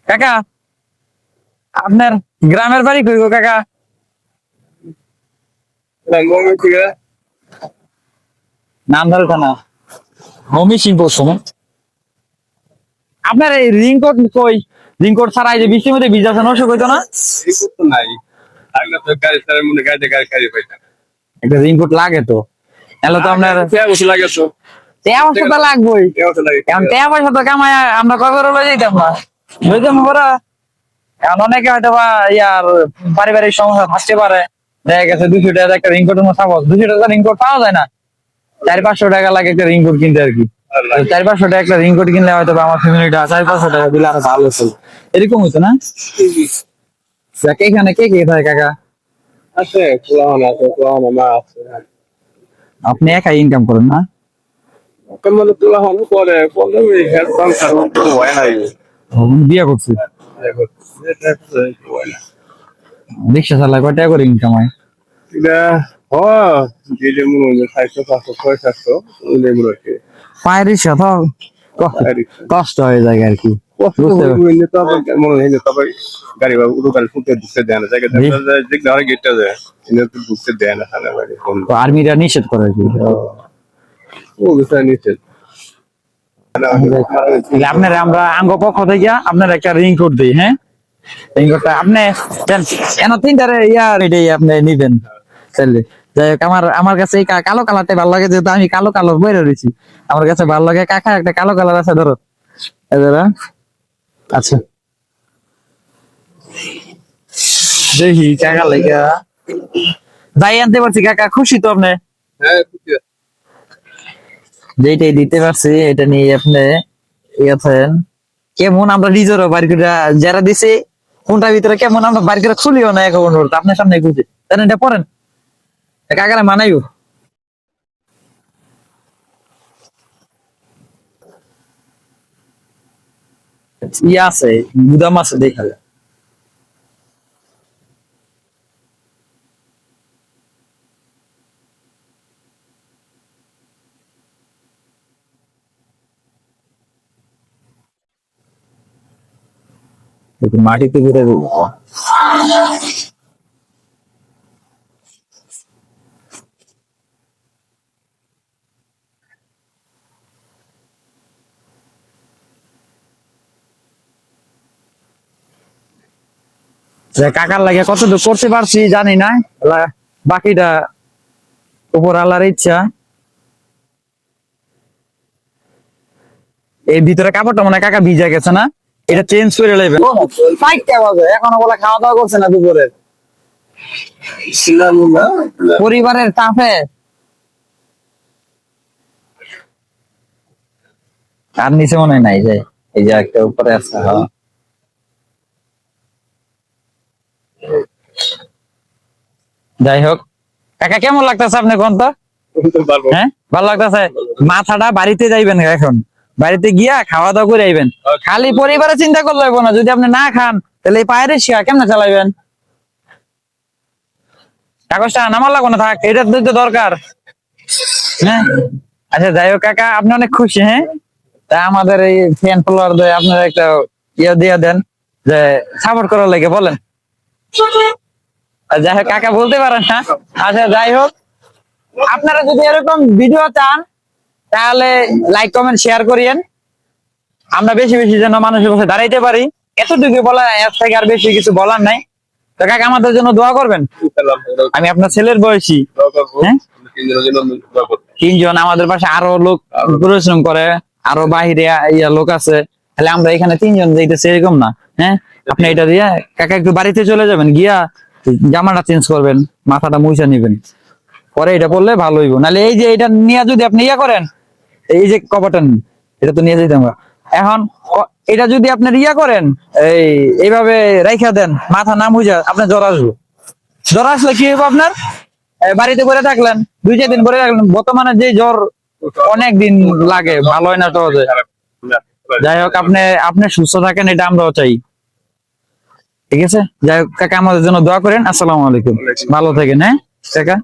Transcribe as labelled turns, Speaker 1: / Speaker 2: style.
Speaker 1: কাকা আপনার গ্রামের বাড়ি কই গো কাকা? নামধারী থানা ময়মনসিংহ সময়। আপনার এই রিংকোট কই? রিংকোট ছাড়া এই যে বৃষ্টির মধ্যে ভিজাছেন অসুখ হইতো না? একটা রিংকোট লাগে তো, তাহলে তো আপনার টাকা পয়সা তো লাগবেই। এখন টাকা পয়সা তো কামাই আমরা কবে লয়ে যেতাম না, বুঝতাম পরে। এখন অনেকে হয়তো বা ইয়ার পারিবারিক সমস্যা থাকতে পারে, দেখা গেছে 200 টাকা একটা রিংকোটের মতো সাপোজ 200 টাকা রিংকোট পাওয়া যায় না, 400-500 টাকা লাগে একটা রিংকোট কিনতে আর কি। 400-500 টাকা একটা রিংকোট কিনলে হয়তো আমার ফ্যামিলিটা 400-500 টাকা দিলে আরো ভালো ছিল, এরকম হইতো না? এখানে কে কে থাকে কাকা?
Speaker 2: আছে মা আছে।
Speaker 1: আপনি একাই ইনকাম করেন না?
Speaker 2: কেমন পরে ওই হেল্প সংসার হয় নাই।
Speaker 1: বিয়ে করছি, রিক্সা চালায় কয় টাকা করে ইনকাম হয়?
Speaker 2: যে মনে হয় 400-500-600 মনে হয়।
Speaker 1: পায়ের রিক্সা তো কষ্ট হয়ে যায় আর কি।
Speaker 2: গাড়ি ফুটে ঢুকতে দেয় না, জায়গা গেটটা দেয় ঢুকতে দেয় না।
Speaker 1: আর্মিরা নিষেধ করে আর কি।
Speaker 2: ও বিষয় নিষেধ।
Speaker 1: আপনার আমরা আঙ্গ পক্ষ থেকে আপনার একটা রিংকোট দিই। হ্যাঁ, রিংকোটটা আপনি কেন 3টারে ইয়ার এটাই আপনি নিবেন তাহলে। যাই হোক, আমার কাছে এই কালো কালারটা ভালো লাগে, যেহেতু আমি কালো কালার বইরে রয়েছি, আমার কাছে ভালো লাগে। কাকা একটা কালো কালার আছে ধরো, আচ্ছা দেখি কাকা লেগা যাই আনতে পারছি। কাকা খুশি তো আপনি?
Speaker 2: হ্যাঁ,
Speaker 1: যেটাই দিতে পারছি এটা নিয়ে আপনি ইয়েছেন কেমন। আমরা নিজেরও বাড়ি করে যারা দিছে কোনটার ভিতরে কেমন আমরা বাড়ি করে খুলিও না, এখন আপনার সামনে খুঁজে জানেন এটা পড়েন, কাকারা মানাইও। ইয়ে আছে, গুদাম আছে দেখা যায়। মাটিতে ঘুরে কাকার লাগে কতটুকু করতে পারছি জানি না, বাকিটা উপর আল্লাহর ইচ্ছা। এই ভিতরে কাপড়টা মনে হয় কাকা ভিজা গেছে না, এটা চেঞ্জ করে নেবেন। এখনো বলে খাওয়া দাওয়া করছে না দুপুরে, পরিবারের চাপে। আর নিচে মনে হয় নাই, যে এই যে একটা উপরে আছে। যাই হোক কাকা, কেমন লাগতেছে আপনি কোন তো? হ্যাঁ, ভালো লাগতেছে। মাথাটা বাড়িতে যাইবেন এখন, বাড়িতে গিয়া খাওয়া দাওয়া করে আইবেন। খালি পরিবারে চিন্তা করলে হইব না, যদি আপনি না খান তাহলে এই পায়ের শিয়া কেমনে চালাইবেন? কাগজটা নামার লাগবো না, থাক, এটা তো দরকার। হ্যাঁ, আচ্ছা যাই হোক কাকা, আপনি অনেক খুশি? হ্যাঁ, তা আমাদের এই ফ্যান ফলোয়ারদের আপনারা একটা ইয়ে দিয়ে দেন, যে সাপোর্ট করার লাগে বলেন। যাই হোক কাকা বলতে পারেন না। আচ্ছা যাই হোক, আপনারা যদি এরকম ভিডিও চান তাহলে লাইক কমেন্ট শেয়ার করিয়েন, আমরা বেশি বেশি যেন মানুষের পাশে দাঁড়াইতে পারি। এতটুকু বলা, এর থেকে আর বেশি কিছু বলার নাই। তো কাকা আমাদের জন্য দোয়া করবেন। আমি আপনার ছেলের বয়সী। হ্যাঁ, 3জন আমাদের পাশে আরো লোক পরিশ্রম করে, আরো বাহিরে লোক আছে, তাহলে আমরা এখানে 3জন যাইতেছি এরকম না। হ্যাঁ, আপনি এটা দিয়ে কাকা একটু বাড়িতে চলে যাবেন, গিয়া জামাটা চেঞ্জ করবেন, মাথাটা মুইছা নিবেন, পরে এটা পড়লে ভালো হইব। নাহলে এই যে এটা নিয়ে যদি আপনি ইয়া করেন, এই যে কভারটা এটা তো নিয়ে যেতাম এখন, এটা যদি আপনার ইয়া করেন এইভাবে রাইখা দেন, মাথা না মুইজা আপনার জ্বর আসবে। জ্বর আসলে কি হইব আপনার? বাড়িতে করে থাকলেন, 2-4 দিন করে রাখলেন, বর্তমানে যে জ্বর অনেক দিন লাগে, ভালো হয় না সহজে। যাই হোক, আপনি সুস্থ থাকেন, এটা আমরাও চাই। ঠিক আছে, যাই হোক কাকা আমাদের জন্য দোয়া করেন। আসসালামু আলাইকুম, ভালো থাকেন। হ্যাঁ কাকা।